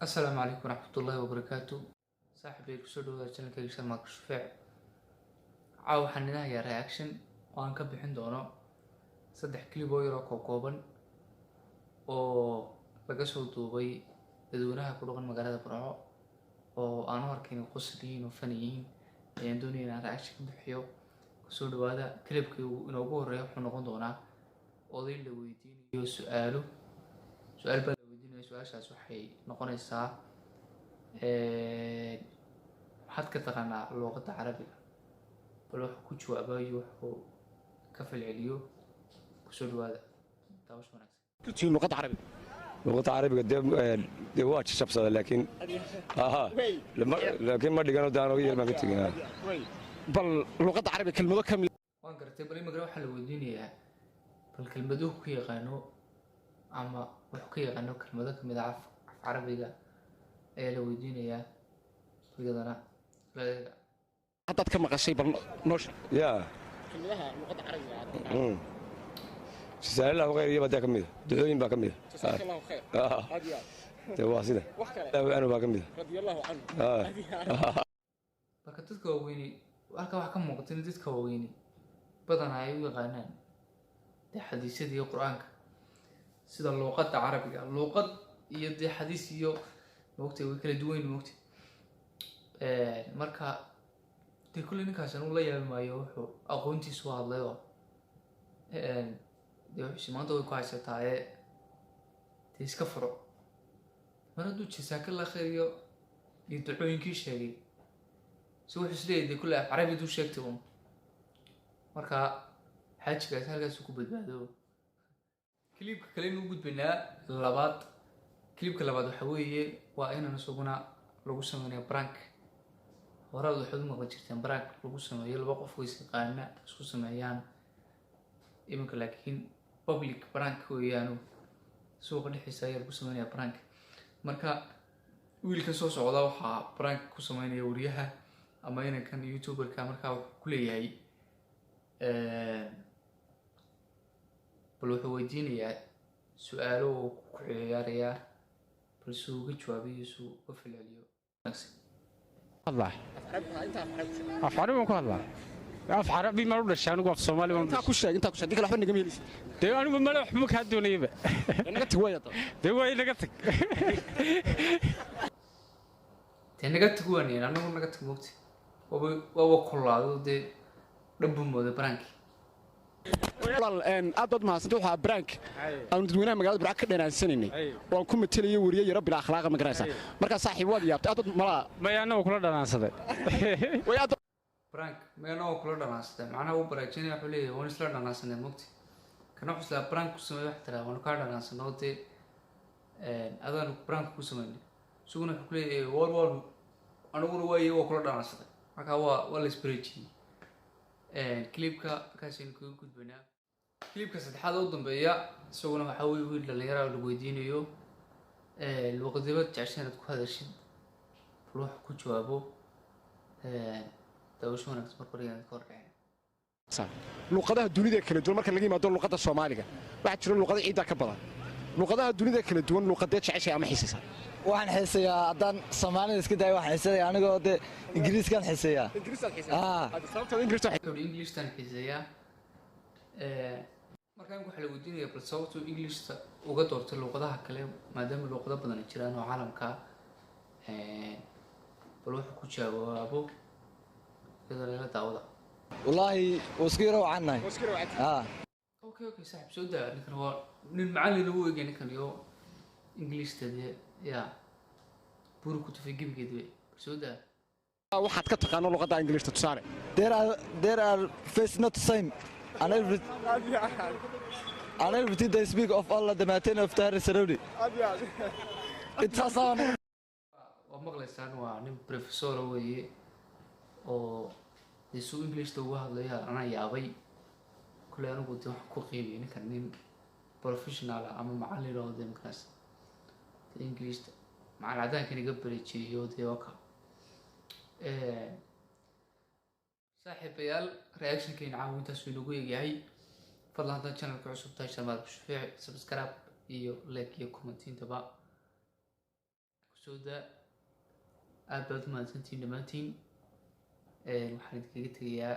السلام عليكم ورحمة الله وبركاته. صاحبي kusoo dhawaada channelkayga Sharma Shufeec. Caawa waxaan idin reaction oo aan ka bixin doono 3 clip oo yar oo kooban oo laga soo duubay dadweynaha ku dhaqan magaalada Burco oo aan u arkin qosliin oo faniyiin ayaan doonaya inaan reaction ka bixiyo. Kusoo dhawaada clipkii inoogu horeeyo wuxuu noqon doonaa oday la weydiinayo su'aalo baa la weydiinayo su'aashaas waxay noqonaysaa maxaad ka taqaanaa luqadda carabiga bal wuxuu ku jawaabayo wuxuu ka falceliyo kusoo dhawaada daawash wanaagsan luqadda carabiga dee waa jabsada laakiin ma dhigano daan oga yar baan ka tegin bal luqadda carabiga kelmado ka mid waan gartay bal imika waxaa la weydiinayaa bal kelmaduhu ku yaqaano ama wuxuu ka yaqaano kelmado ka mid ah af carabiga ayaa la weydiinayaa iyadana haddaad ka maqashay bal noosha yaa kelmadaha luqadda carabiga jazaakallahu khayr iyo badaa ka mid ducooyin baa ka mid jazakallahu khayr hadiya dee waa sida wax kale anu baa ka mid radiyallahu anhu marka dadka waaweyni halka wax ka muuqata in dadka waaweyni badanaa ay u yaqaanaan dee xadiisyada iyo qur-aanka sida luqadda carabiga luqad iyo dee xadiis iyo moogtay way kala duwan yihiin moogtay marka dee kulley ninkaas anu la yaabi maayo wuxuu aqoontiisu u hadlay oo dee wuxuusi maanta way ku haysataa dee iska furo mar hadduu jazakallah khayr iyo ducooyinkii sheegay si wuxuu isleeyahay dee kulley af carabi duu sheegtay un marka xaajigaas halkaasuu ku badbaado clipka kale inuu gudbinaa labaad clipka labaad waxa weeye waa inaan isaguna lagu sameeyo prank horaad waxaad u maqan jirteen prank lagu sameeyo laba qof way isqaana isku sameeyaan iminka laakiin public prank weeyaanu suuqa dhexdiisa ayaa lagu sameynaya prank marka wiilkan soo socda waxaa prank ku sameynaya wariyaha ama inankan youtuberka markaa wuxuu ku leeyahay bal wuxuu weydiinayaa su'aalo uu ku ciyaarayaa bal suu uga jawaabayo suu uga falceliyo الله أفعله كله أفعله بما رد الشان وقف الصومالي أنت كوشة ديك الحين جميل ده أنا ما أحبك هالدنيا بقى أنا قلت هواية طبعا ده هواية أنا قلتك أنا قلت هواني أنا قلت موقتي وكله ده ربهم ده برانك والله إن أضد ما صدقها برانك أنا دوينا مقالة برانك كنا نسنيني وأكون متلي وريه يا رب الأخلاق مقرأسة مركز صاحب وادي أضد ما أنا وكله أنا صدق ويا برانك ما أنا وكله أنا صدق معنا هو براكشين يحولي هو نسلا أنا صدق موقتي كنا حصل برانك كسمة واحدة وأنا كارد أنا صدق نوتي أذا برانك كسمة سوون حولي وار أنا أقول ويا وكله أنا صدق ما هو ولا سبريتشي clipka kaasaynu kaga gudbanaa clipka saddexaad oo dambeeya isaguna waxaa weeye wiil dhalinyaro lagu weydiinayo luqadabad jecesha inaad ku hadashid bal wax ku jawaabo daawasho wanaagsan marka hore inaad ka horkaceen luqadaha dunida kala duwan marka laga yimaado luqadda Soomaaliga waxa jira luqado ciida ka badan luqadaha dunida kala duwan luqadeed jecesha ama xiisaysa waxaan xiisayaa haddaan Soomaalida iska dayo waxaan xiisayaa anigoo de Ingiriiskan xiisayaa sababta Ingiriiska Englishtan xiisayaa markaan waxa la weydiinayaa bal sababta Englishta uga doortay luqadaha kale maadaama luqado badan jiraan oo caalamka bal wuxuu ku jawaabo iyadoo la daawada wallaahi waskiro wacanay okay saaxiib soo daa ninkan waa nin macallin lagu eegay ninkan iyo Englishta يا بورو كنت في جيب كده سودا waxaad ka taqaano luqadda Ingiriiska tusaale there are face not the same and everything they speak of Allah the mountain of Tahrir Saudi it's awesome ومغلسان وعنين بروفيسور ويه أو يسوع إنجليش توه هذا أنا يابي كل أنا قلت حكوا قيمي يعني كنين بروفيشنال أما معلي لو ده مكناس إنجليش مع العادة كان يقبل شيء يودي وكا صاحب يال رياكشن كين عاون تسوي لقوي جاي فضلا هذا الشانل كعصب تاج سماد بشوفيه سبسكرايب إيو لايك إيو كومنتين تبع soo daa aad baad u mahadsantihiin dhammaantiin waxaan idinkaga tegayaa